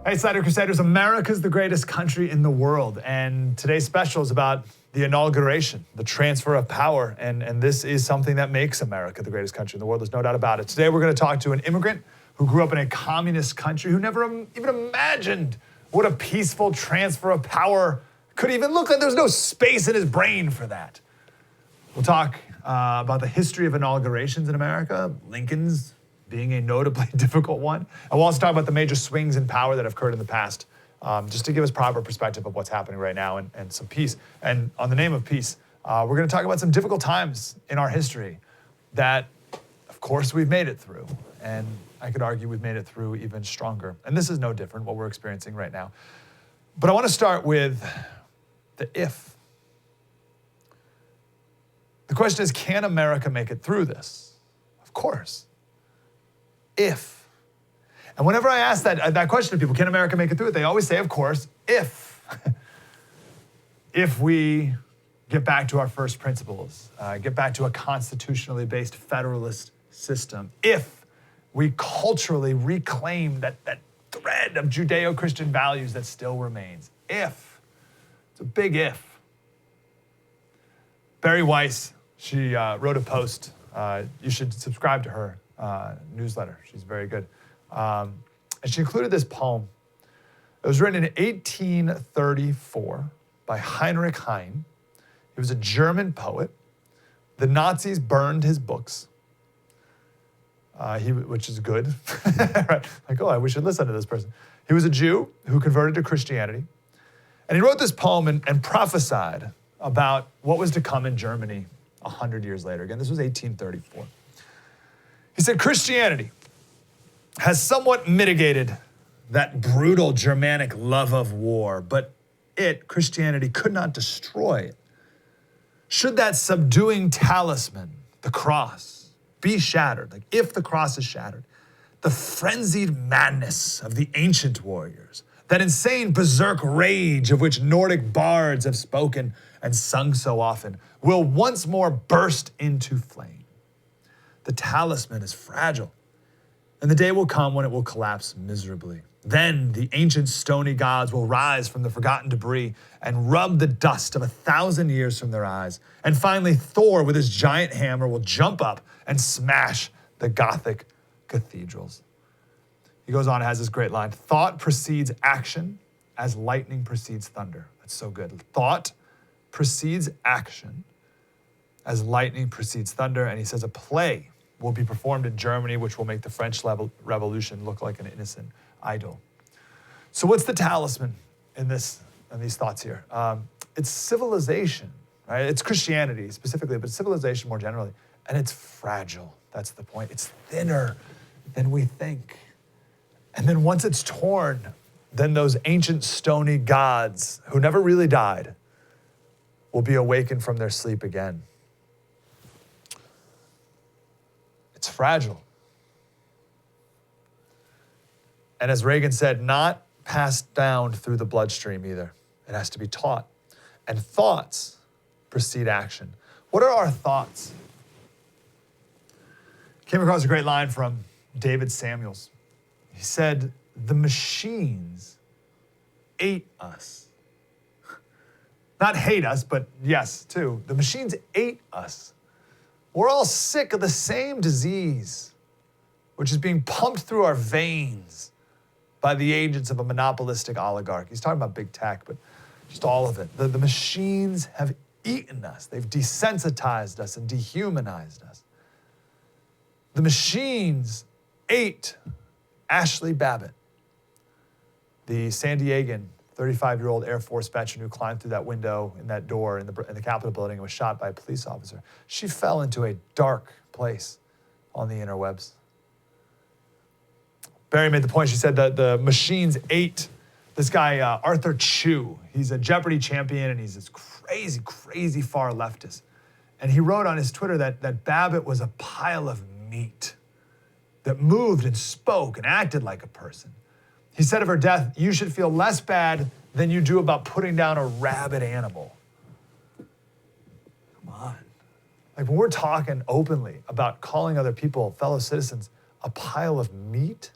Hey, Slider Crusaders, America's the greatest country in the world. And today's special is about the inauguration, the transfer of power. And this is something that makes America the greatest country in the world. There's no doubt about it. Today, we're going to talk to an immigrant who grew up in a communist country, who never even imagined what a peaceful transfer of power could even look like. There's no space in his brain for that. We'll talk about the history of inaugurations in America, Lincoln's being a notably difficult one. And we'll also talk about the major swings in power that have occurred in the past, just to give us proper perspective of what's happening right now and some peace. And on the name of peace, we're going to talk about some difficult times in our history that, of course, we've made it through. And I could argue we've made it through even stronger. And this is no different, what we're experiencing right now. But I want to start with the if. The question is, can America make it through this? Of course. If. And whenever I ask that question to people, can America make it through it? They always say, of course, if. If we get back to our first principles, get back to a constitutionally based federalist system, if we culturally reclaim that thread of Judeo-Christian values that still remains. If. It's a big if. Barry Weiss, she wrote a post. You should subscribe to her newsletter. She's very good. And she included this poem. It was written in 1834 by Heinrich Heine. He was a German poet. The Nazis burned his books, which is good. Right? Like, oh, we should listen to this person. He was a Jew who converted to Christianity. And he wrote this poem and prophesied about what was to come in Germany 100 years later. Again, this was 1834. He said, Christianity has somewhat mitigated that brutal Germanic love of war, but Christianity, could not destroy it. Should that subduing talisman, the cross, be shattered, like if the cross is shattered, the frenzied madness of the ancient warriors, that insane berserk rage of which Nordic bards have spoken and sung so often, will once more burst into flame. The talisman is fragile, and the day will come when it will collapse miserably. Then the ancient stony gods will rise from the forgotten debris and rub the dust of 1,000 years from their eyes. And finally, Thor with his giant hammer will jump up and smash the Gothic cathedrals. He goes on and has this great line, thought precedes action as lightning precedes thunder. That's so good. Thought precedes action as lightning precedes thunder. And he says a play will be performed in Germany, which will make the French Revolution look like an innocent idol. So what's the talisman in these thoughts here? It's civilization, right? It's Christianity specifically, but civilization more generally. And it's fragile. That's the point. It's thinner than we think. And then once it's torn, then those ancient stony gods who never really died will be awakened from their sleep again. It's fragile. And as Reagan said, not passed down through the bloodstream either. It has to be taught. And thoughts precede action. What are our thoughts? Came across a great line from David Samuels. He said, the machines ate us. Not hate us, but yes, too. The machines ate us. We're all sick of the same disease, which is being pumped through our veins by the agents of a monopolistic oligarch. He's talking about big tech, but just all of it. The machines have eaten us. They've desensitized us and dehumanized us. The machines ate Ashley Babbitt, the San Diegan 35-year-old Air Force veteran who climbed through that window in that door in the Capitol building and was shot by a police officer. She fell into a dark place on the interwebs. Barry made the point, she said that the machines ate this guy, Arthur Chu. He's a Jeopardy champion, and he's this crazy, crazy far leftist. And he wrote on his Twitter that Babbitt was a pile of meat that moved and spoke and acted like a person. He said of her death, you should feel less bad than you do about putting down a rabid animal. Come on. Like when we're talking openly about calling other people, fellow citizens, a pile of meat,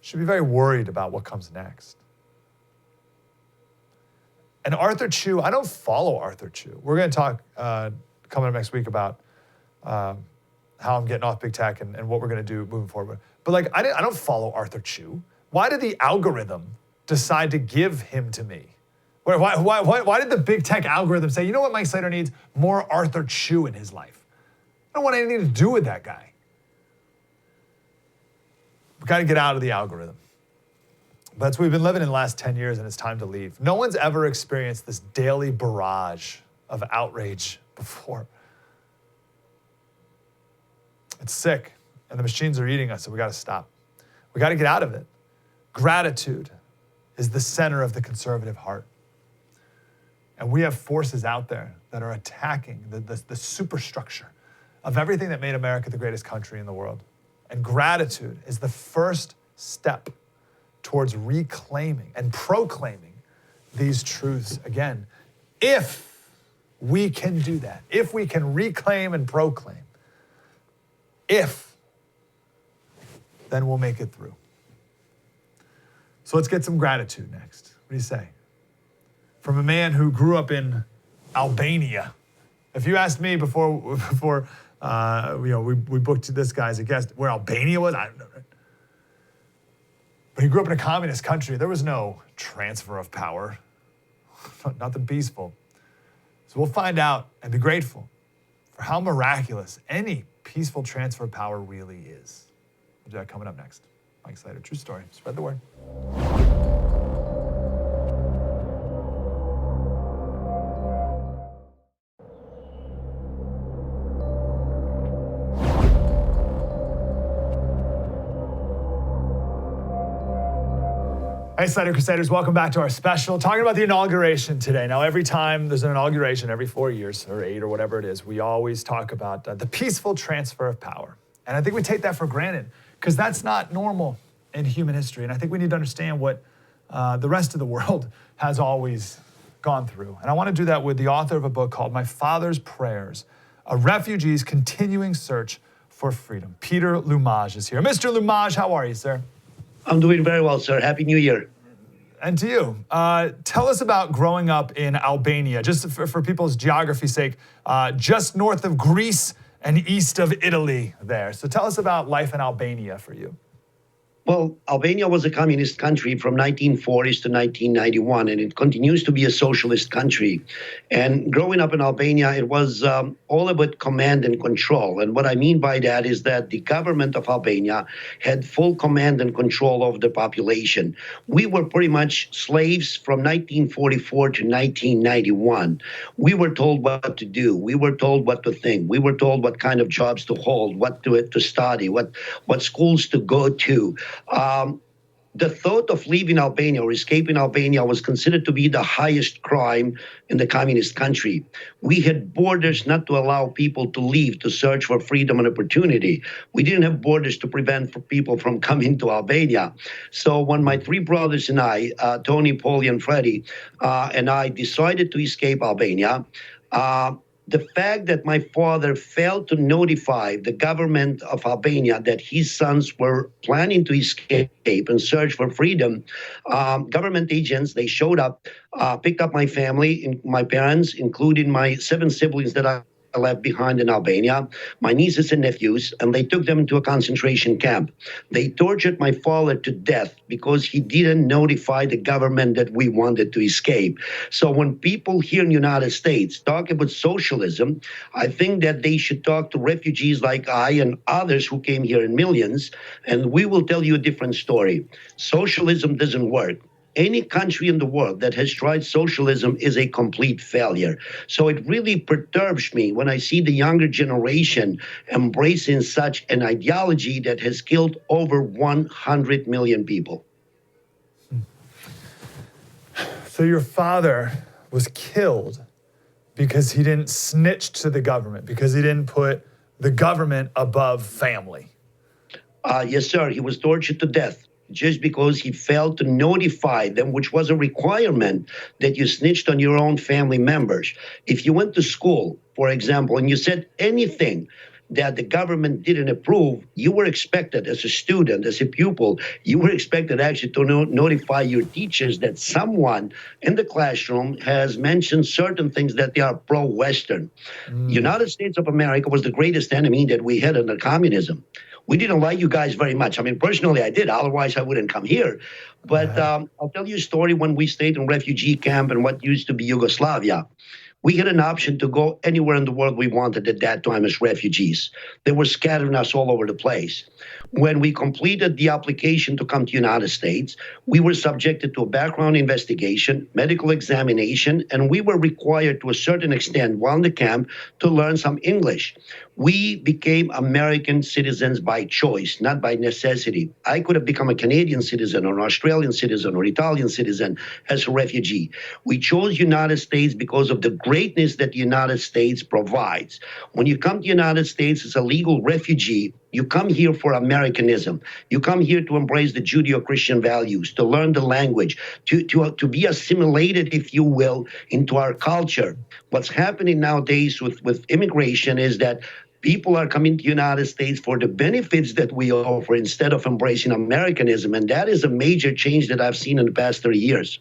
should be very worried about what comes next. And Arthur Chu, I don't follow Arthur Chu. We're going to talk coming up next week about how I'm getting off big tech and what we're going to do moving forward. But like, I don't follow Arthur Chu. Why did the algorithm decide to give him to me? Why did the big tech algorithm say, you know what Mike Slater needs? More Arthur Chu in his life. I don't want anything to do with that guy. We've got to get out of the algorithm. But that's what we've been living in the last 10 years, and it's time to leave. No one's ever experienced this daily barrage of outrage before. It's sick, and the machines are eating us, so we got to stop. We got to get out of it. Gratitude is the center of the conservative heart. And we have forces out there that are attacking the superstructure of everything that made America the greatest country in the world. And gratitude is the first step towards reclaiming and proclaiming these truths again. If we can do that, if we can reclaim and proclaim, then we'll make it through. So let's get some gratitude next. What do you say? From a man who grew up in Albania. If you asked me before we booked this guy as a guest where Albania was, I don't know. Right? But he grew up in a communist country. There was no transfer of power, nothing peaceful. So we'll find out and be grateful for how miraculous any peaceful transfer of power really is. We'll do that coming up next. Mike Slater, true story. Spread the word. Hey, Slater Crusaders, welcome back to our special, talking about the inauguration today. Now, every time there's an inauguration, every 4 years, or 8, or whatever it is, we always talk about the peaceful transfer of power. And I think we take that for granted, because that's not normal in human history. And I think we need to understand what the rest of the world has always gone through. And I want to do that with the author of a book called My Father's Prayers, A Refugee's Continuing Search for Freedom. Peter LUMAJ is here. Mr. LUMAJ, how are you, sir? I'm doing very well, sir. Happy New Year. And to you. Tell us about growing up in Albania, just for people's geography's sake, just north of Greece and east of Italy there. So tell us about life in Albania for you. Well, Albania was a communist country from 1940s to 1991, and it continues to be a socialist country. And growing up in Albania, it was all about command and control. And what I mean by that is that the government of Albania had full command and control of the population. We were pretty much slaves from 1944 to 1991. We were told what to do. We were told what to think. We were told what kind of jobs to hold, what to study, what schools to go to. The thought of leaving Albania or escaping Albania was considered to be the highest crime in the communist country. We had borders not to allow people to leave to search for freedom and opportunity. We didn't have borders to prevent people from coming to Albania. So when my 3 brothers and I, Tony, Paulie, and Freddie, and I decided to escape Albania, the fact that my father failed to notify the government of Albania that his sons were planning to escape and search for freedom, government agents, they showed up, picked up my family, my parents, including my 7 siblings that I left behind in Albania, my nieces and nephews, and they took them to a concentration camp. They tortured my father to death because he didn't notify the government that we wanted to escape. So when people here in the United States talk about socialism, I think that they should talk to refugees like I and others who came here in millions, and we will tell you a different story. Socialism doesn't work. Any country in the world that has tried socialism is a complete failure. So it really perturbs me when I see the younger generation embracing such an ideology that has killed over 100 million people. So your father was killed because he didn't snitch to the government, because he didn't put the government above family. Yes, sir. He was tortured to death just because he failed to notify them, which was a requirement that you snitched on your own family members. If you went to school, for example, and you said anything that the government didn't approve, you were expected as a student, as a pupil, you were expected actually to notify your teachers that someone in the classroom has mentioned certain things that they are pro-Western. United States of America was the greatest enemy that we had under communism. We didn't like you guys very much. I mean, personally, I did. Otherwise, I wouldn't come here. But I'll tell you a story when we stayed in refugee camp in what used to be Yugoslavia. We had an option to go anywhere in the world we wanted at that time as refugees. They were scattering us all over the place. When we completed the application to come to the United States, we were subjected to a background investigation, medical examination, and we were required to a certain extent while in the camp to learn some English. We became American citizens by choice, not by necessity. I could have become a Canadian citizen or an Australian citizen or Italian citizen as a refugee. We chose United States because of the greatness that the United States provides. When you come to the United States as a legal refugee, you come here for Americanism. You come here to embrace the Judeo-Christian values, to learn the language, to be assimilated, if you will, into our culture. What's happening nowadays with immigration is that people are coming to the United States for the benefits that we offer instead of embracing Americanism. And that is a major change that I've seen in the past 30 years.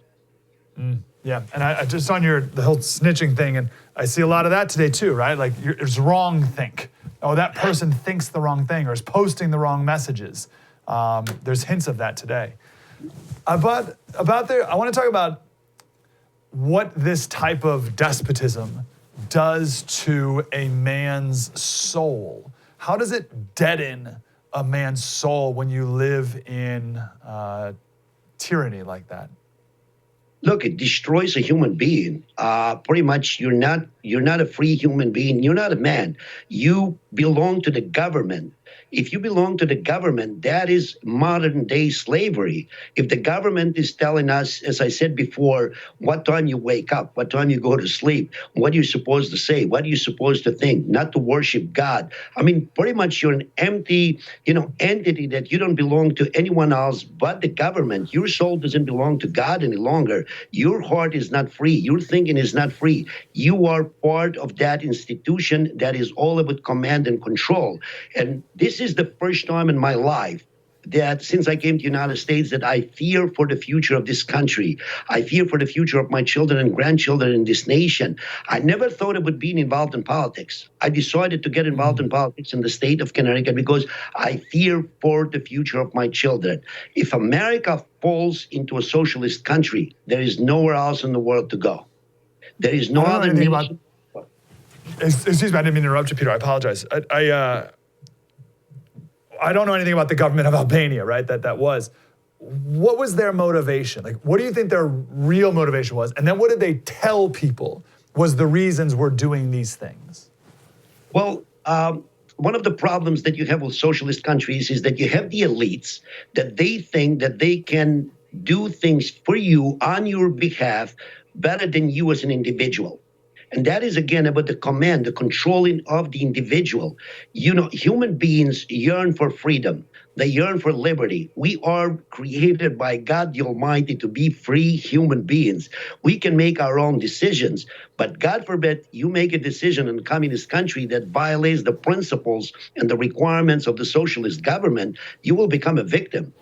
Yeah, and I just on the whole snitching thing, and I see a lot of that today too, right? Like there's wrong think. Oh, that person thinks the wrong thing or is posting the wrong messages. There's hints of that today. I want to talk about what this type of despotism does to a man's soul. How does it deaden a man's soul when you live in tyranny like that? Look, it destroys a human being. Pretty much, you're not a free human being. You're not a man. You belong to the government. If you belong to the government, that is modern day slavery. If the government is telling us, as I said before, what time you wake up, what time you go to sleep, what you're supposed to say, what you're supposed to think, not to worship God. I mean, pretty much you're an empty, entity that you don't belong to anyone else but the government. Your soul doesn't belong to God any longer. Your heart is not free. Your thinking is not free. You are part of that institution that is all about command and control. And this is the first time in my life that since I came to the United States that I fear for the future of this country. I fear for the future of my children and grandchildren in this nation. I never thought about being involved in politics. I decided to get involved in politics in the state of Connecticut because I fear for the future of my children. If America falls into a socialist country, there is nowhere else in the world to go. There is no other nation. Excuse me, I didn't mean to interrupt you, Peter. I apologize. I don't know anything about the government of Albania, right? That was. What was their motivation? Like, what do you think their real motivation was? And then what did they tell people was the reasons we're doing these things? Well, one of the problems that you have with socialist countries is that you have the elites that they think that they can do things for you on your behalf better than you as an individual. And that is, again, about the command, the controlling of the individual. Human beings yearn for freedom. They yearn for liberty. We are created by God the Almighty to be free human beings. We can make our own decisions, but God forbid you make a decision in a communist country that violates the principles and the requirements of the socialist government, you will become a victim.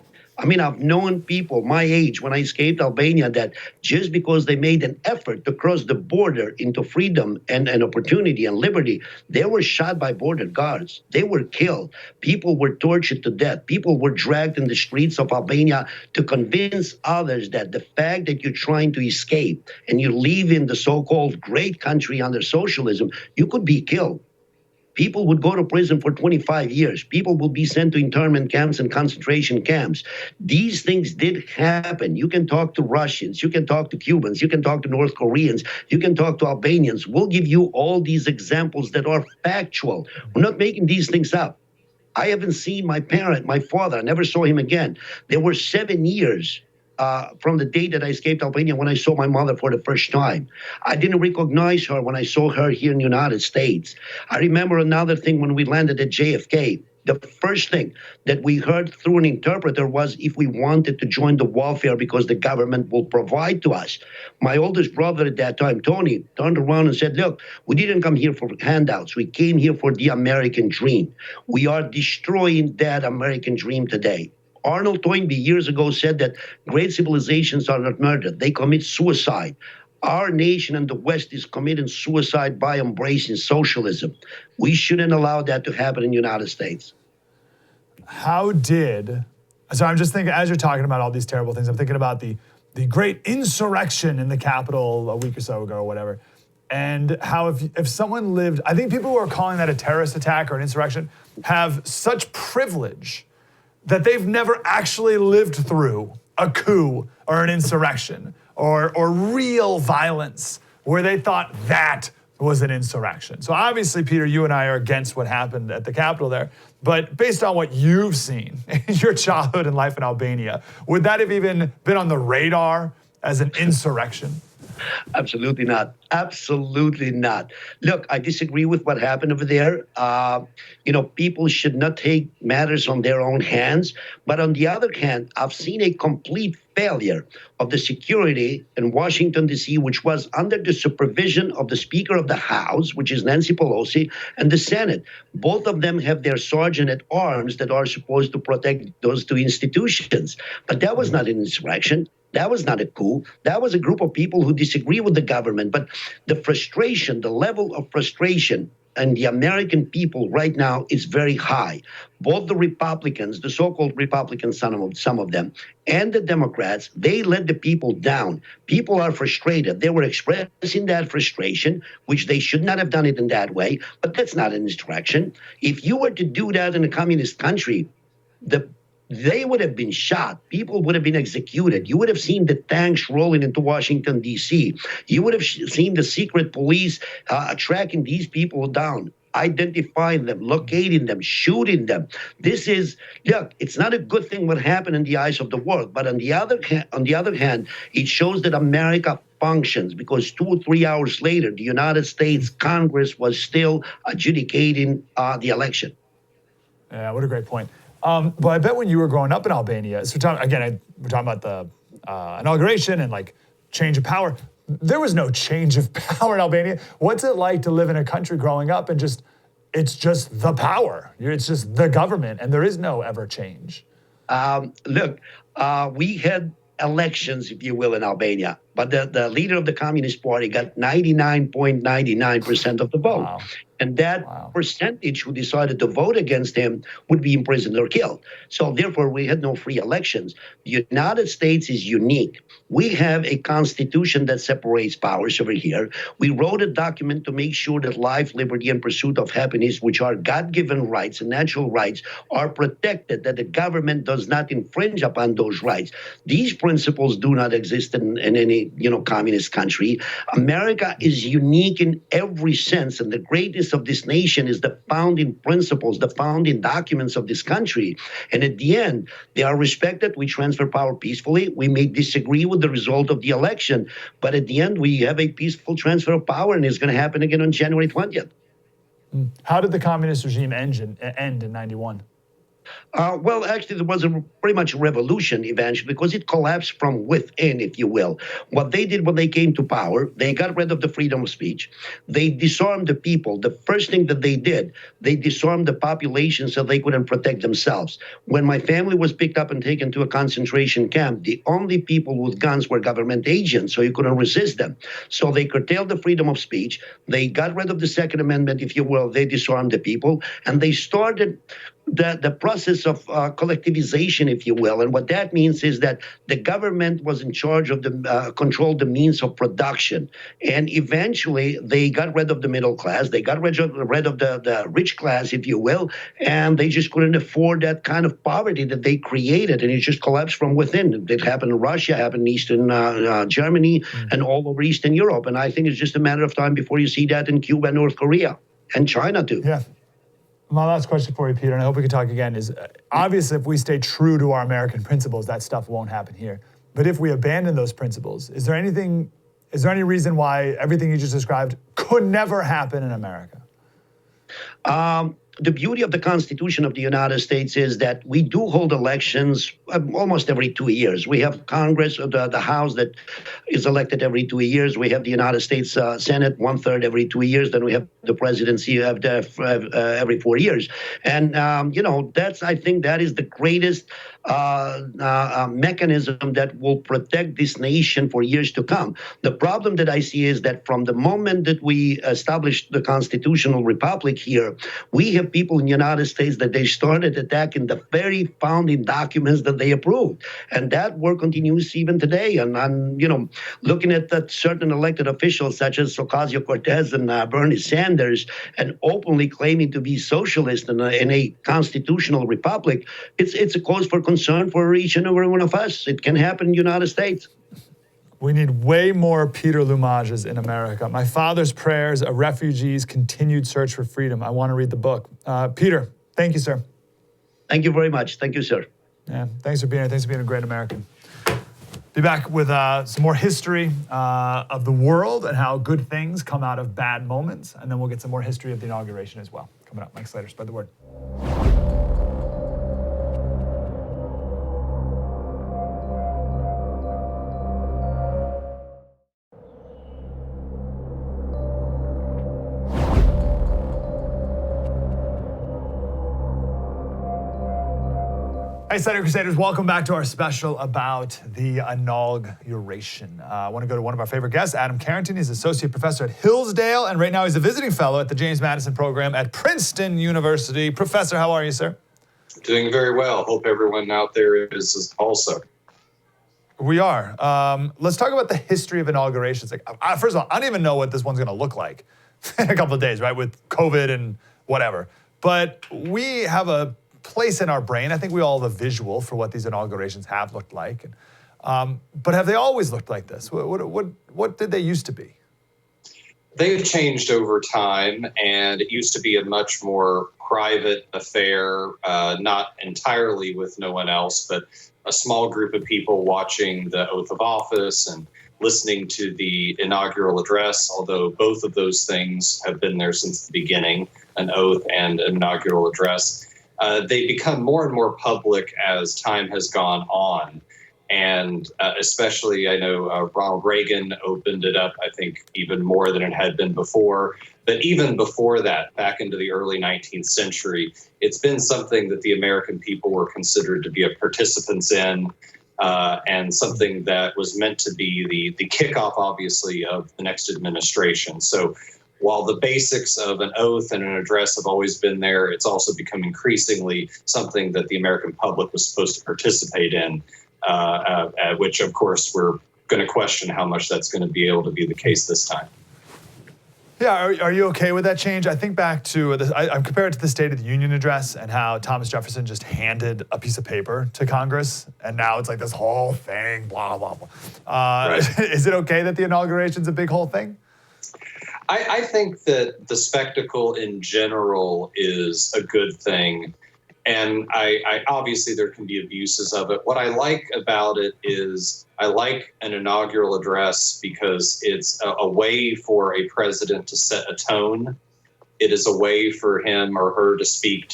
I mean, I've known people my age when I escaped Albania that just because they made an effort to cross the border into freedom and opportunity and liberty, they were shot by border guards. They were killed. People were tortured to death. People were dragged in the streets of Albania to convince others that the fact that you're trying to escape and you live in the so-called great country under socialism, you could be killed. People would go to prison for 25 years. People would be sent to internment camps and concentration camps. These things did happen. You can talk to Russians. You can talk to Cubans. You can talk to North Koreans. You can talk to Albanians. We'll give you all these examples that are factual. We're not making these things up. I haven't seen my parent, my father. I never saw him again. There were 7 years from the day that I escaped Albania when I saw my mother for the first time. I didn't recognize her when I saw her here in the United States. I remember another thing when we landed at JFK. the first thing that we heard through an interpreter was if we wanted to join the welfare because the government will provide to us. My oldest brother at that time, Tony, turned around and said, look, we didn't come here for handouts. We came here for the American dream. We are destroying that American dream today. Arnold Toynbee years ago said that great civilizations are not murdered. They commit suicide. Our nation and the West is committing suicide by embracing socialism. We shouldn't allow that to happen in the United States. So I'm just thinking, as you're talking about all these terrible things, I'm thinking about the great insurrection in the Capitol a week or so ago or whatever, and how if someone lived, I think people who are calling that a terrorist attack or an insurrection have such privilege that they've never actually lived through a coup or an insurrection or real violence where they thought that was an insurrection. So obviously, Peter, you and I are against what happened at the Capitol there, but based on what you've seen in your childhood and life in Albania, would that have even been on the radar as an insurrection? Absolutely not. Absolutely not. Look, I disagree with what happened over there. People should not take matters on their own hands. But on the other hand, I've seen a complete failure of the security in Washington, D.C., which was under the supervision of the Speaker of the House, which is Nancy Pelosi, and the Senate. Both of them have their sergeant at arms that are supposed to protect those two institutions. But that was not an insurrection. That was not a coup. That was a group of people who disagree with the government. But the frustration, the level of frustration and the American people right now is very high. Both the Republicans, the so-called Republicans, some of them, and the Democrats, they let the people down. People are frustrated. They were expressing that frustration, which they should not have done it in that way, but that's not an insurrection. If you were to do that in a communist country, they would have been shot. People would have been executed. You would have seen the tanks rolling into Washington, D.C. You would have seen the secret police tracking these people down, identifying them, locating them, shooting them. Look, it's not a good thing what happened in the eyes of the world. But on the other hand, it shows that America functions, because 2 or 3 hours later, the United States Congress was still adjudicating the election. Yeah, what a great point. But I bet when you were growing up in Albania, so we're talking about the inauguration and like change of power. There was no change of power in Albania. What's it like to live in a country growing up and it's just the power? It's just the government and there is no ever change. Look, we had elections, if you will, in Albania, but the leader of the Communist Party got 99.99% of the vote. Wow. And that percentage who decided to vote against him would be imprisoned or killed. So therefore, we had no free elections. The United States is unique. We have a constitution that separates powers over here. We wrote a document to make sure that life, liberty, and pursuit of happiness, which are God-given rights and natural rights, are protected, that the government does not infringe upon those rights. These principles do not exist in any communist country. America is unique in every sense, and the greatness of this nation is the founding principles, the founding documents of this country. And at the end, they are respected. We transfer power peacefully. We may disagree with the result of the election, but at the end, we have a peaceful transfer of power, and it's going to happen again on January 20th. How did the communist regime end in 91? Well, actually, there was pretty much a revolution eventually, because it collapsed from within, if you will. What they did when they came to power, they got rid of the freedom of speech. They disarmed the people. The first thing that they did, they disarmed the population so they couldn't protect themselves. When my family was picked up and taken to a concentration camp, the only people with guns were government agents, so you couldn't resist them. So they curtailed the freedom of speech. They got rid of the Second Amendment, if you will. They disarmed the people, and they started the process of collectivization, if you will. And what that means is that the government was in charge of controlled the means of production. And eventually they got rid of the middle class. They got rid of the rich class, if you will. And they just couldn't afford that kind of poverty that they created. And it just collapsed from within. It happened in Russia, happened in Eastern Germany, and all over Eastern Europe. And I think it's just a matter of time before you see that in Cuba and North Korea and China too. Yeah. My last question for you, Peter, and I hope we can talk again, is obviously if we stay true to our American principles, that stuff won't happen here. But if we abandon those principles, is there any reason why everything you just described could never happen in America? the beauty of the Constitution of the United States is that we do hold elections almost every 2 years. We have Congress, the House that is elected every 2 years. We have the United States Senate 1/3 every 2 years. Then we have the presidency every 4 years. And, I think that is the greatest mechanism that will protect this nation for years to come. The problem that I see is that from the moment that we established the constitutional republic here, we have people in the United States that they started attacking the very founding documents that they approved. And that work continues even today. And looking at that certain elected officials such as Ocasio-Cortez and Bernie Sanders, and openly claiming to be socialist in a constitutional republic, it's a cause for concern for each and every one of us. It can happen in the United States. We need way more Peter LUMAJs in America. My father's prayers, a refugee's continued search for freedom. I want to read the book. Peter, thank you, sir. Thank you very much. Thank you, sir. Yeah, thanks for being here. Thanks for being a great American. Be back with some more history of the world and how good things come out of bad moments. And then we'll get some more history of the inauguration as well. Coming up. Mike Slater, spread the word. Hey, Senator Crusaders, welcome back to our special about the inauguration. I want to go to one of our favorite guests, Adam Carrington. He's associate professor at Hillsdale, and right now he's a visiting fellow at the James Madison program at Princeton University. Professor, how are you, sir? Doing very well. Hope everyone out there is also. We are. Let's talk about the history of inaugurations. First of all, I don't even know what this one's going to look like in a couple of days, right, with COVID and whatever. But we have a place in our brain. I think we all have a visual for what these inaugurations have looked like. But have they always looked like this? What did they used to be? They've changed over time, and it used to be a much more private affair, not entirely with no one else, but a small group of people watching the oath of office and listening to the inaugural address, although both of those things have been there since the beginning, an oath and an inaugural address. They become more and more public as time has gone on. And especially, I know Ronald Reagan opened it up, I think, even more than it had been before. But even before that, back into the early 19th century, it's been something that the American people were considered to be participants in, and something that was meant to be the kickoff, obviously, of the next administration. So while the basics of an oath and an address have always been there, it's also become increasingly something that the American public was supposed to participate in, which, of course, we're going to question how much that's going to be able to be the case this time. Yeah, are you okay with that change? I think back to this, I'm compared to the State of the Union address and how Thomas Jefferson just handed a piece of paper to Congress, and now it's like this whole thing, blah, blah, blah. Right. Is it okay that the inauguration's a big whole thing? I think that the spectacle in general is a good thing. And I obviously there can be abuses of it. What I like about it is I like an inaugural address because it's a way for a president to set a tone. It is a way for him or her to speak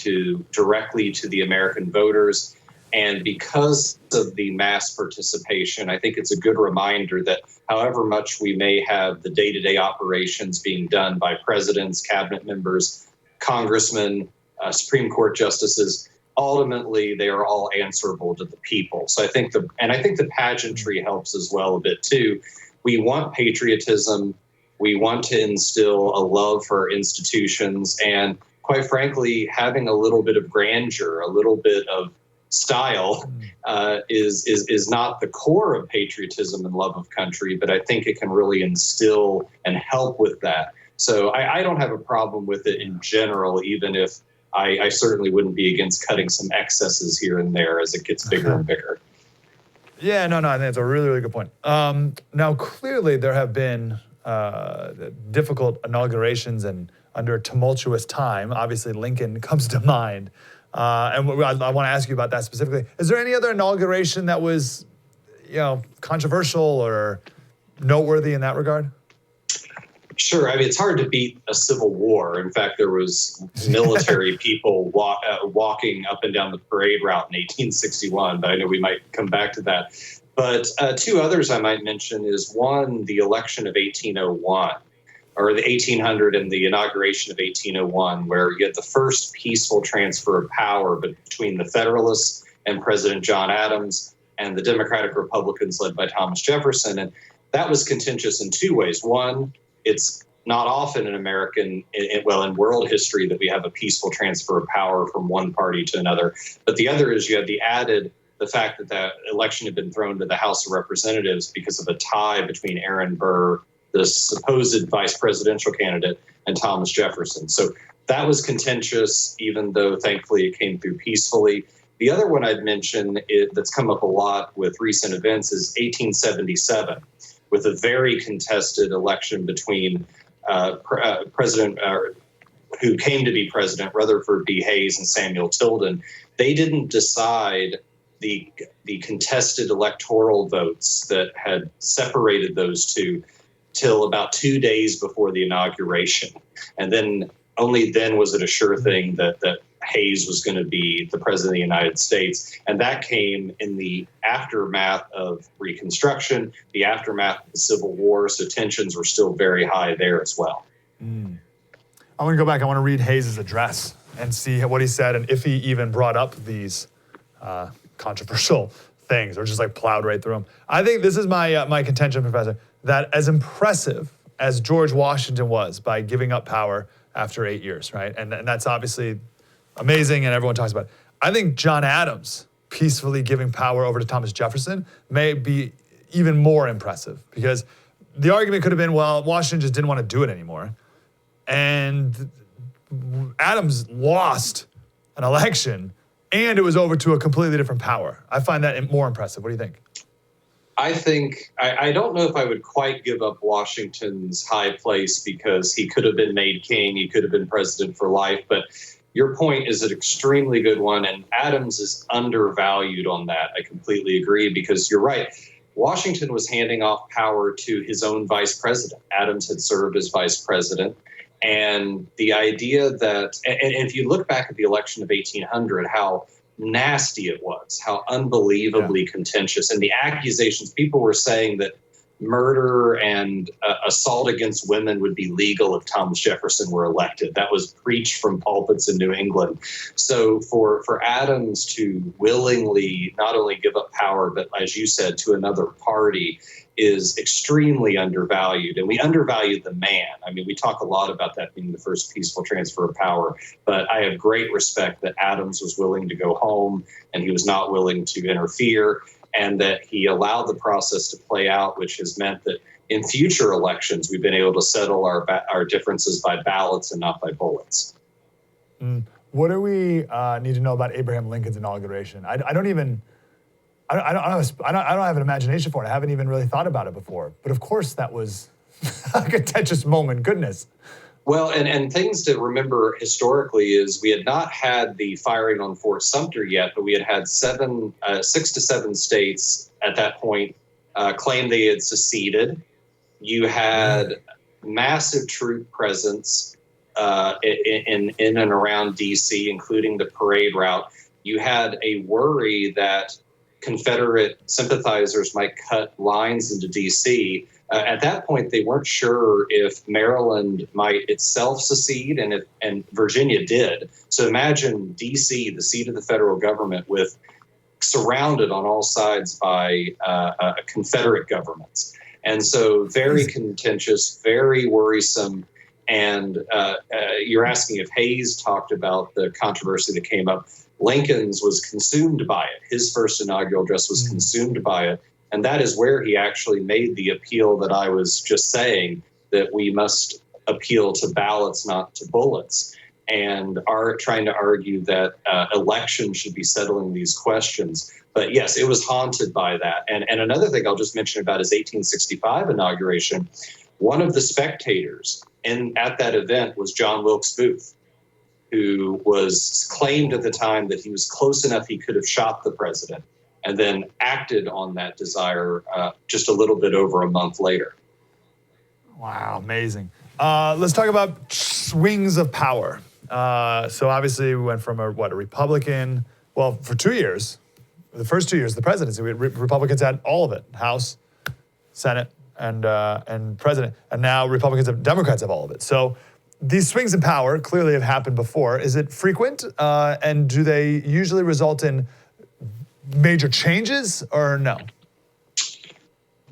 directly to the American voters. And because of the mass participation, I think it's a good reminder that however much we may have the day-to-day operations being done by presidents, cabinet members, congressmen, Supreme Court justices, ultimately they are all answerable to the people. So I think the pageantry helps as well a bit too. We want patriotism. We want to instill a love for our institutions, and quite frankly, having a little bit of grandeur, a little bit of style is not the core of patriotism and love of country, but I think it can really instill and help with that. So I don't have a problem with it in general, even if I certainly wouldn't be against cutting some excesses here and there as it gets bigger and bigger. Yeah, no, I think that's a really, really good point. Now, clearly there have been difficult inaugurations and under tumultuous time. Obviously, Lincoln comes to mind. And I want to ask you about that specifically. Is there any other inauguration that was, controversial or noteworthy in that regard? Sure. I mean, it's hard to beat a civil war. In fact, there was military people walking up and down the parade route in 1861, but I know we might come back to that. But two others I might mention is one, the election of 1801, or the 1800 and the inauguration of 1801, where you had the first peaceful transfer of power between the Federalists and President John Adams and the Democratic Republicans led by Thomas Jefferson. And that was contentious in two ways. One, it's not often in in world history that we have a peaceful transfer of power from one party to another. But the other is you had the fact that that election had been thrown to the House of Representatives because of a tie between Aaron Burr, the supposed vice presidential candidate, and Thomas Jefferson. So that was contentious, even though thankfully it came through peacefully. The other one I'd mention that's come up a lot with recent events is 1877. With a very contested election between President who came to be President, Rutherford B. Hayes and Samuel Tilden. They didn't decide the contested electoral votes that had separated those two till about 2 days before the inauguration. And then only then was it a sure thing that Hayes was going to be the president of the United States. And that came in the aftermath of Reconstruction, the aftermath of the Civil War. So tensions were still very high there as well. I want to go back. I want to read Hayes' address and see what he said and if he even brought up these controversial things or just like plowed right through them. I think this is my contention, Professor, that as impressive as George Washington was by giving up power after 8 years, right? And that's obviously amazing and everyone talks about it. I think John Adams peacefully giving power over to Thomas Jefferson may be even more impressive because the argument could have been, well, Washington just didn't want to do it anymore. And Adams lost an election and it was over to a completely different power. I find that more impressive. What do you think? I don't know if I would quite give up Washington's high place because he could have been made king, he could have been president for life, but your point is an extremely good one, and Adams is undervalued on that. I completely agree because you're right. Washington was handing off power to his own vice president. Adams had served as vice president. And the idea that, and if you look back at the election of 1800, how nasty it was, how unbelievably contentious. And the accusations, people were saying that murder and assault against women would be legal if Thomas Jefferson were elected. That was preached from pulpits in New England. So for Adams to willingly not only give up power, but as you said, to another party is extremely undervalued. And we undervalue the man. I mean, we talk a lot about that being the first peaceful transfer of power, but I have great respect that Adams was willing to go home and he was not willing to interfere, and that he allowed the process to play out, which has meant that in future elections, we've been able to settle our differences by ballots and not by bullets. What do we need to know about Abraham Lincoln's inauguration? I don't have an imagination for it. I haven't even really thought about it before. But of course, that was a contentious moment. Goodness. Well, and things to remember historically is we had not had the firing on Fort Sumter yet, but we had 6 to 7 states at that point claim they had seceded. You had massive troop presence in and around D.C., including the parade route. You had a worry that Confederate sympathizers might cut lines into D.C. At that point, they weren't sure if Maryland might itself secede, and Virginia did. So imagine D.C., the seat of the federal government, surrounded on all sides by Confederate governments. And so very contentious, very worrisome. And you're asking if Hayes talked about the controversy that came up. Lincoln's was consumed by it. His first inaugural address was consumed by it. And that is where he actually made the appeal that I was just saying, that we must appeal to ballots, not to bullets, and are trying to argue that elections should be settling these questions. But yes, it was haunted by that. And another thing I'll just mention about his 1865 inauguration, one of the spectators at that event was John Wilkes Booth, who was claimed at the time that he was close enough he could have shot the president, and then acted on that desire just a little bit over a month later. Wow, amazing. Let's talk about swings of power. So obviously we went from a Republican, well, for 2 years, the first 2 years of the presidency, Republicans had all of it, House, Senate, and president. And now Democrats have all of it. So these swings in power clearly have happened before. Is it frequent? And do they usually result in major changes or no?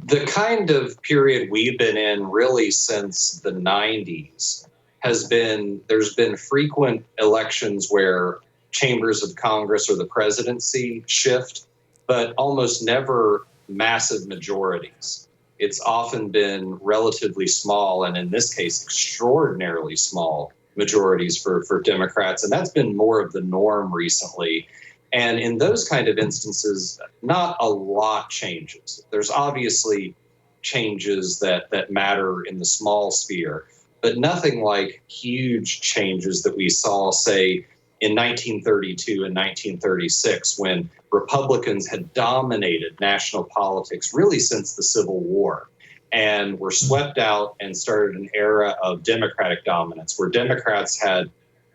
The kind of period we've been in really since the 90s there's been frequent elections where chambers of Congress or the presidency shift, but almost never massive majorities. It's often been relatively small, and in this case, extraordinarily small majorities for Democrats. And that's been more of the norm recently. And in those kind of instances, not a lot changes. There's obviously changes that matter in the small sphere, but nothing like huge changes that we saw, say, in 1932 and 1936, when Republicans had dominated national politics really since the Civil War and were swept out and started an era of Democratic dominance where Democrats had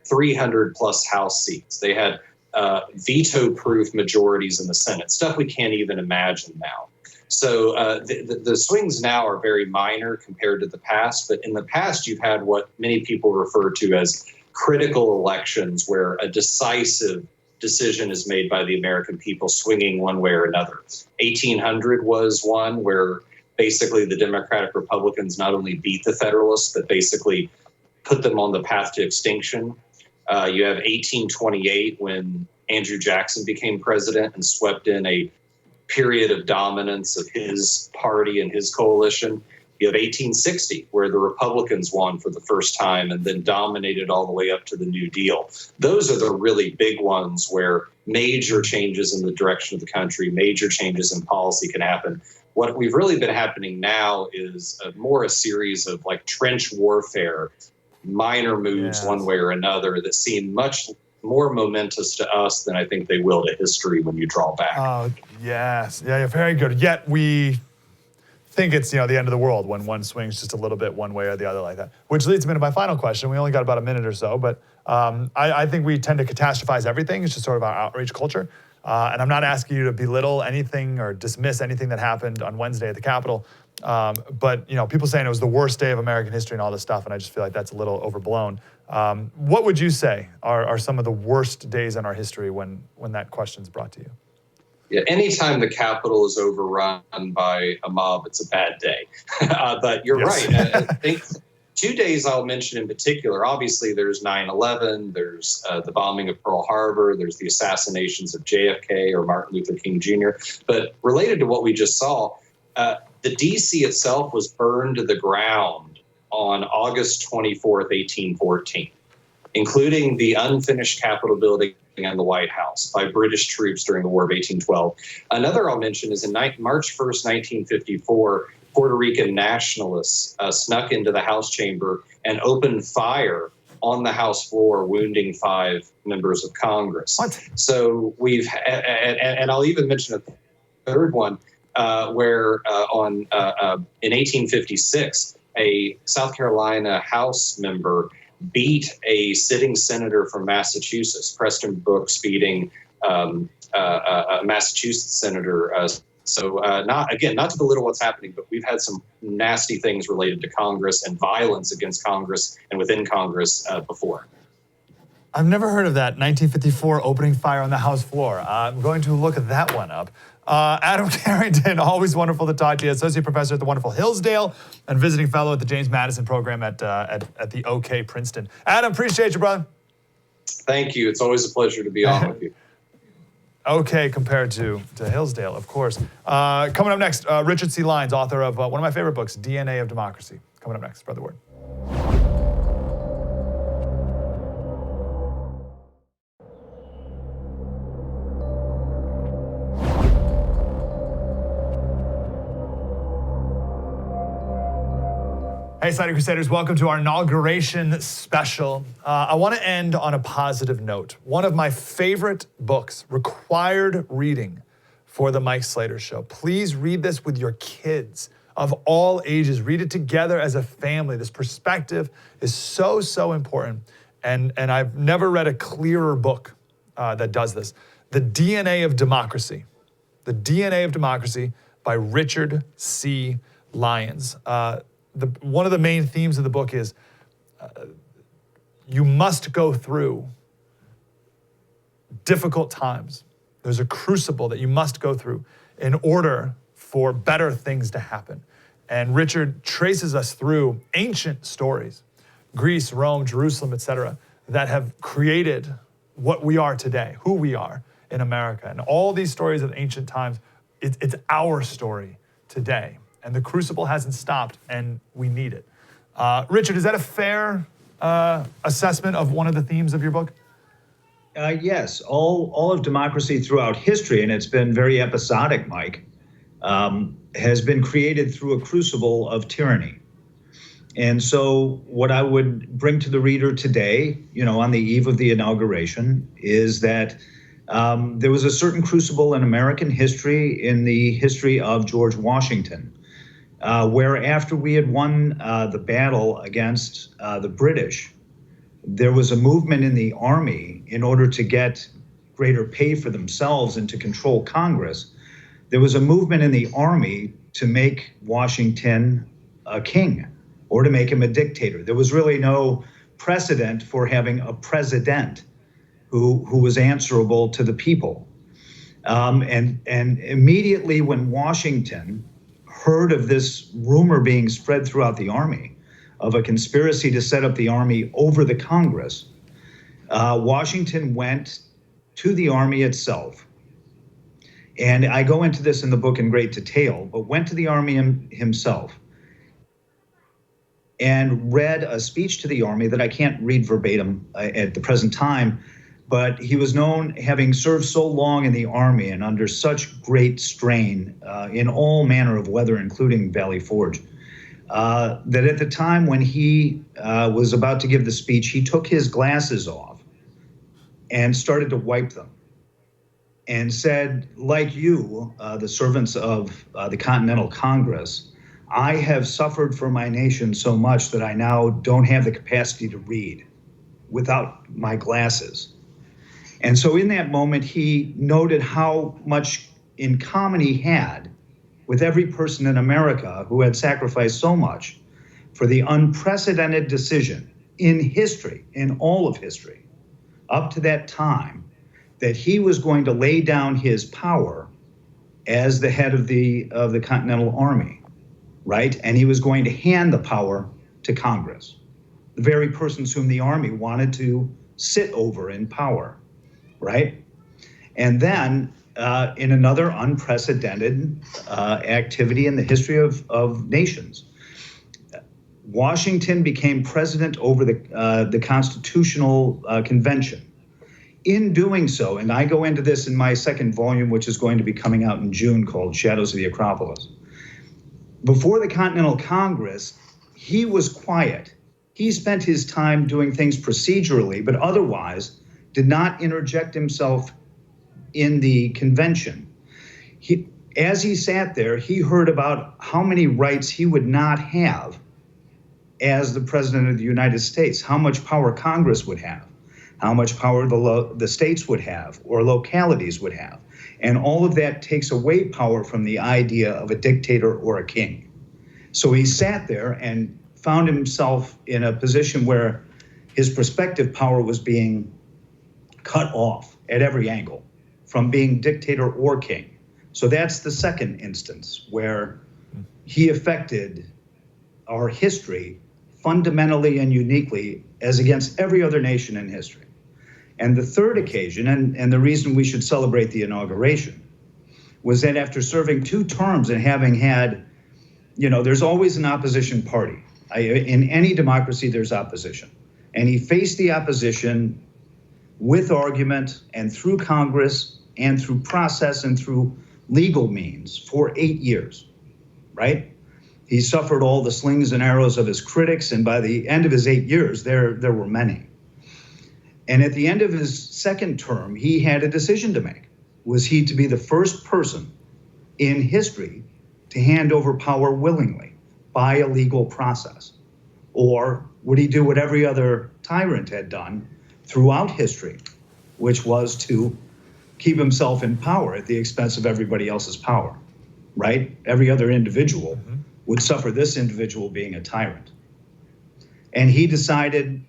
300 plus House seats. They had veto-proof majorities in the Senate, stuff we can't even imagine now. So the swings now are very minor compared to the past, but in the past you've had what many people refer to as critical elections where a decisive decision is made by the American people swinging one way or another. 1800 was one where basically the Democratic Republicans not only beat the Federalists, but basically put them on the path to extinction. You have 1828 when Andrew Jackson became president and swept in a period of dominance of his party and his coalition. You have 1860 where the Republicans won for the first time and then dominated all the way up to the New Deal. Those are the really big ones where major changes in the direction of the country, major changes in policy can happen. What we've really been happening now is more a series of like trench warfare, minor moves one way or another that seem much more momentous to us than I think they will to history when you draw back. Oh, yes. Yeah, very good. Yet we think it's, the end of the world when one swings just a little bit one way or the other like that. Which leads me to my final question. We only got about a minute or so, but I think we tend to catastrophize everything. It's just sort of our outrage culture. And I'm not asking you to belittle anything or dismiss anything that happened on Wednesday at the Capitol. But people saying it was the worst day of American history and all this stuff, and I just feel like that's a little overblown. What would you say are some of the worst days in our history when that question's brought to you? Yeah, anytime the Capitol is overrun by a mob, it's a bad day. But you're right. I think 2 days I'll mention in particular. Obviously, there's 9/11, there's the bombing of Pearl Harbor, there's the assassinations of JFK or Martin Luther King Jr. But related to what we just saw, the D.C. itself was burned to the ground on August 24th, 1814, including the unfinished Capitol building and the White House by British troops during the War of 1812. Another I'll mention is in March 1st, 1954, Puerto Rican nationalists snuck into the House chamber and opened fire on the House floor, wounding 5 members of Congress. What? So and I'll even mention a third one where in 1856, a South Carolina House member beat a sitting senator from Massachusetts, Preston Brooks, beating a Massachusetts senator. Not to belittle what's happening, but we've had some nasty things related to Congress and violence against Congress and within Congress before. I've never heard of that, 1954 opening fire on the House floor. I'm going to look that one up. Adam Carrington, always wonderful to talk to you. Associate professor at the wonderful Hillsdale and visiting fellow at the James Madison program at the OK Princeton. Adam, appreciate you, brother. Thank you. It's always a pleasure to be on with you. Okay, compared to Hillsdale, of course. Coming up next, Richard C. Lyons, author of one of my favorite books, DNA of Democracy. Coming up next, spread the word. Hey, Cider Crusaders, welcome to our inauguration special. I want to end on a positive note. One of my favorite books, required reading for the Mike Slater Show. Please read this with your kids. of all ages. Read it together as a family. This perspective is so, so important. And I've never read a clearer book that does this. The DNA of Democracy. The DNA of Democracy by Richard C. Lyons. One of the main themes of the book is you must go through difficult times. There's a crucible that you must go through in order for better things to happen. And Richard traces us through ancient stories, Greece, Rome, Jerusalem, etc., that have created what we are today, who we are in America. And all these stories of ancient times, it's our story today. And the crucible hasn't stopped, and we need it. Richard, is that a fair assessment of one of the themes of your book? Yes, all of democracy throughout history, and it's been very episodic, Mike, has been created through a crucible of tyranny. And so what I would bring to the reader today, on the eve of the inauguration, is that there was a certain crucible in American history, in the history of George Washington, where after we had won the battle against the British, there was a movement in the army in order to get greater pay for themselves and to control Congress. There was a movement in the army to make Washington a king or to make him a dictator. There was really no precedent for having a president who was answerable to the people. And immediately when Washington heard of this rumor being spread throughout the army of a conspiracy to set up the army over the Congress, Washington went to the army itself. And I go into this in the book in great detail, but went to the army himself and read a speech to the army that I can't read verbatim at the present time, but he was known, having served so long in the army and under such great strain in all manner of weather, including Valley Forge, that at the time when he was about to give the speech, he took his glasses off and started to wipe them and said, like you, the servants of the Continental Congress, I have suffered for my nation so much that I now don't have the capacity to read without my glasses. And so in that moment, he noted how much in common he had with every person in America who had sacrificed so much for the unprecedented decision in history, in all of history, up to that time, that he was going to lay down his power as the head of the Continental Army, right? And he was going to hand the power to Congress, the very persons whom the Army wanted to sit over in power, right? And then in another unprecedented activity in the history of nations, Washington became president over the Constitutional Convention. In doing so, and I go into this in my second volume, which is going to be coming out in June, called Shadows of the Acropolis. Before the Continental Congress, he was quiet. He spent his time doing things procedurally, but otherwise did not interject himself in the convention. As he sat there, he heard about how many rights he would not have as the president of the United States, how much power Congress would have, how much power the states would have or localities would have. And all of that takes away power from the idea of a dictator or a king. So he sat there and found himself in a position where his prospective power was being cut off at every angle from being dictator or king. So that's the second instance where he affected our history fundamentally and uniquely as against every other nation in history. And the third occasion, and the reason we should celebrate the inauguration, was that after serving 2 terms and having had, there's always an opposition party. In any democracy, there's opposition. And he faced the opposition with argument and through Congress and through process and through legal means for 8 years, right? He suffered all the slings and arrows of his critics, and by the end of his 8 years, there were many. And at the end of his second term, he had a decision to make. Was he to be the first person in history to hand over power willingly by a legal process? Or would he do what every other tyrant had done throughout history, which was to keep himself in power at the expense of everybody else's power, right? Every other individual would suffer this individual being a tyrant. And he decided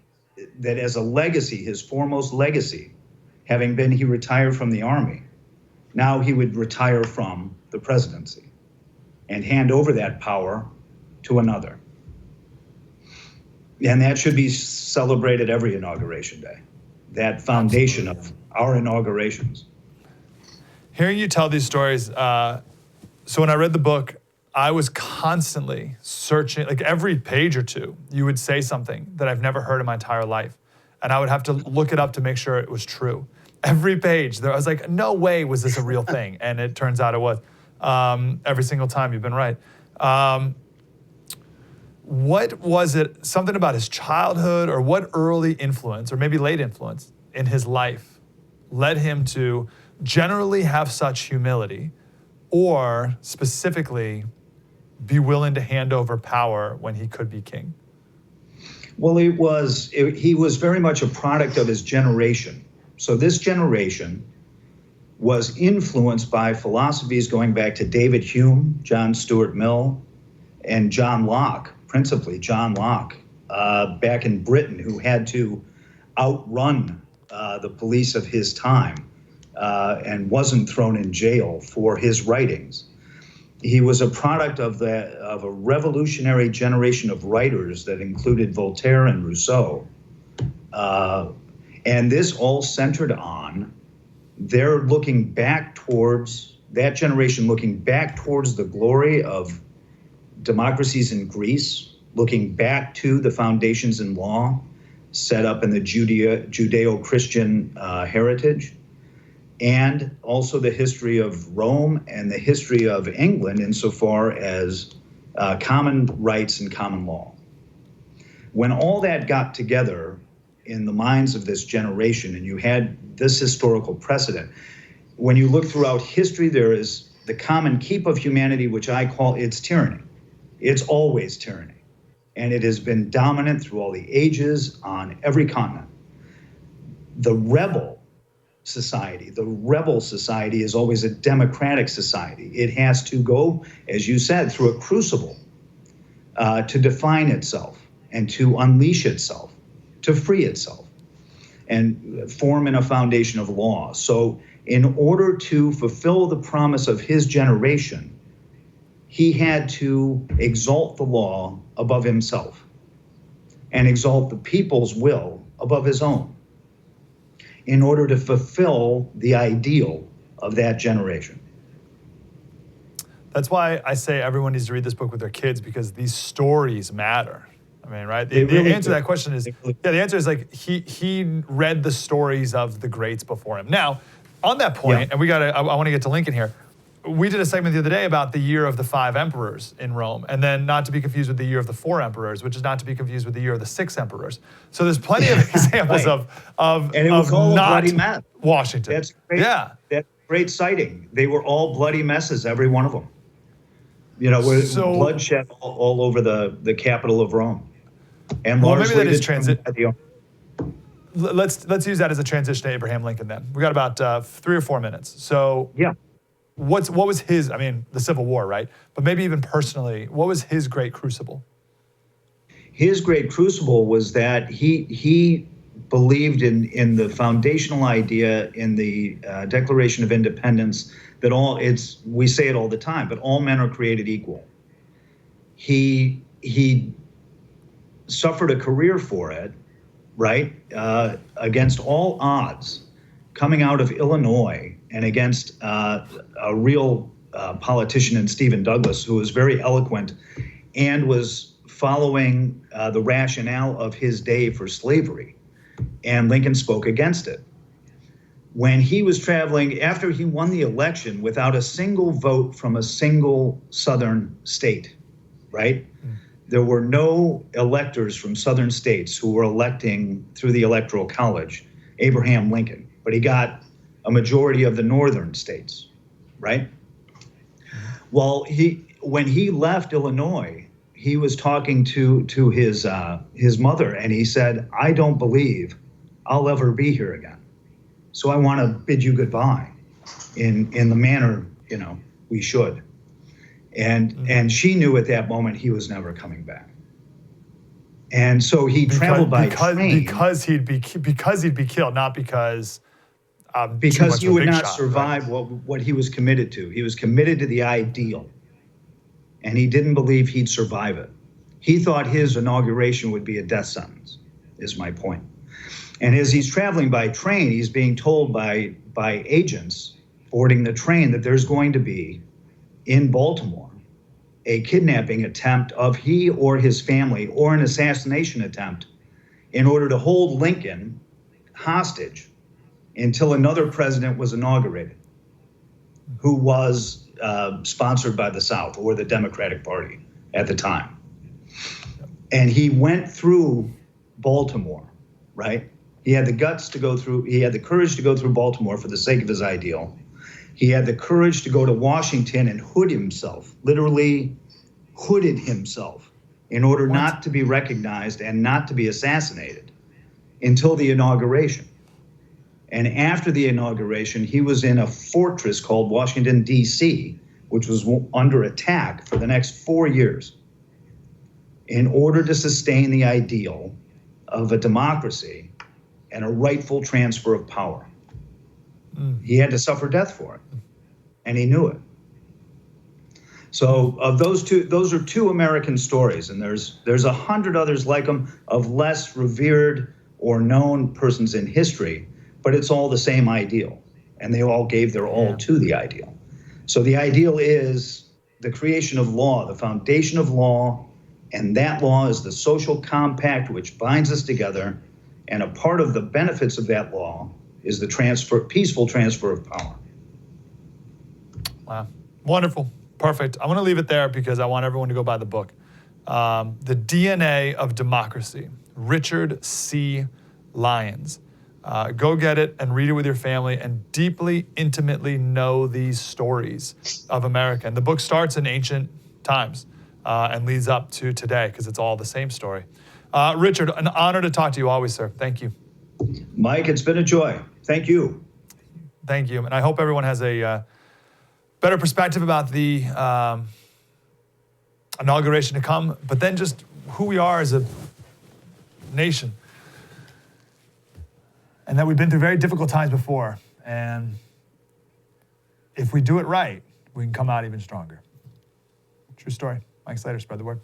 that as a legacy, his foremost legacy, having been he retired from the army, now he would retire from the presidency and hand over that power to another. And that should be celebrated every inauguration day, that foundation of our inaugurations. Hearing you tell these stories, so when I read the book, I was constantly searching, like every page or two, you would say something that I've never heard in my entire life. And I would have to look it up to make sure it was true. Every page, I was like, no way was this a real thing. And it turns out it was. Every single time, you've been right. What was it, something about his childhood, or what early influence, or maybe late influence in his life led him to generally have such humility, or specifically be willing to hand over power when he could be king? Well, he was very much a product of his generation. So this generation was influenced by philosophies going back to David Hume, John Stuart Mill, and John Locke, principally John Locke, back in Britain, who had to outrun the police of his time and wasn't thrown in jail for his writings. He was a product of a revolutionary generation of writers that included Voltaire and Rousseau. And this all centered on their looking back towards, that generation looking back towards the glory of democracies in Greece, looking back to the foundations in law set up in the Judeo-Christian heritage, and also the history of Rome and the history of England insofar as common rights and common law. When all that got together in the minds of this generation, and you had this historical precedent, when you look throughout history, there is the common keep of humanity, which I call its tyranny. It's always tyranny, and it has been dominant through all the ages on every continent. The rebel society is always a democratic society. It has to go, as you said, through a crucible to define itself and to unleash itself, to free itself, and form in a foundation of law. So in order to fulfill the promise of his generation, he had to exalt the law above himself and exalt the people's will above his own in order to fulfill the ideal of that generation. That's why I say everyone needs to read this book with their kids, because these stories matter. I mean, right? They The really answer to that question is, yeah, the answer is like he read the stories of the greats before him. Now, on that point, and I want to get to Lincoln here. We did a segment the other day about the year of the 5 emperors in Rome, and then not to be confused with the year of the 4 emperors, which is not to be confused with the year of the 6 emperors. So there's plenty of examples right. of And it was all not a bloody mess. Washington. That's great. Yeah. That's great citing. They were all bloody messes, every one of them. You know, with bloodshed all over the capital of Rome. And well, maybe that is transit. Let's use that as a transition to Abraham Lincoln then. We got about 3 or 4 minutes. So yeah. What was his, I mean, the Civil War, right? But maybe even personally, what was his great crucible? His great crucible was that he believed in the foundational idea in the Declaration of Independence that we say it all the time, but all men are created equal. He suffered a career for it, right? Against all odds, coming out of Illinois and against a real politician in Stephen Douglas, who was very eloquent and was following the rationale of his day for slavery. And Lincoln spoke against it. When he was traveling, after he won the election without a single vote from a single Southern state, right? There were no electors from Southern states who were electing through the Electoral College Abraham Lincoln, but he got a majority of the northern states, right? Well, when he left Illinois, he was talking to his mother, and he said, "I don't believe I'll ever be here again. So I want to bid you goodbye in the manner, we should." And she knew at that moment he was never coming back. And so he traveled by train because he'd be killed, not because because he would not survive what he was committed to. He was committed to the ideal, and he didn't believe he'd survive it. He thought his inauguration would be a death sentence, is my point. And as he's traveling by train, he's being told by agents boarding the train that there's going to be in Baltimore a kidnapping attempt of he or his family, or an assassination attempt, in order to hold Lincoln hostage until another president was inaugurated, who was sponsored by the South or the Democratic Party at the time. And he went through Baltimore, right? He had the guts to go through, he had the courage to go through Baltimore for the sake of his ideal. He had the courage to go to Washington and hood himself, literally hooded himself, in order not to be recognized and not to be assassinated until the inauguration. And after the inauguration, he was in a fortress called Washington, D.C., which was under attack for the next 4 years, in order to sustain the ideal of a democracy and a rightful transfer of power. He had to suffer death for it, and he knew it. So of those are two American stories, and there's 100 others like them of less revered or known persons in history, but it's all the same ideal, and they all gave their all to the ideal. So the ideal is the creation of law, the foundation of law, and that law is the social compact which binds us together, and a part of the benefits of that law is the peaceful transfer of power. Wow, wonderful, perfect. I want to leave it there because I want everyone to go buy the book. The DNA of Democracy, Richard C. Lyons. Go get it and read it with your family and deeply, intimately know these stories of America. And the book starts in ancient times and leads up to today because it's all the same story. Richard, an honor to talk to you always, sir. Thank you. Mike, it's been a joy. Thank you. Thank you. And I hope everyone has a better perspective about the inauguration to come, but then just who we are as a nation. And that we've been through very difficult times before. And if we do it right, we can come out even stronger. True story. Mike Slater, spread the word.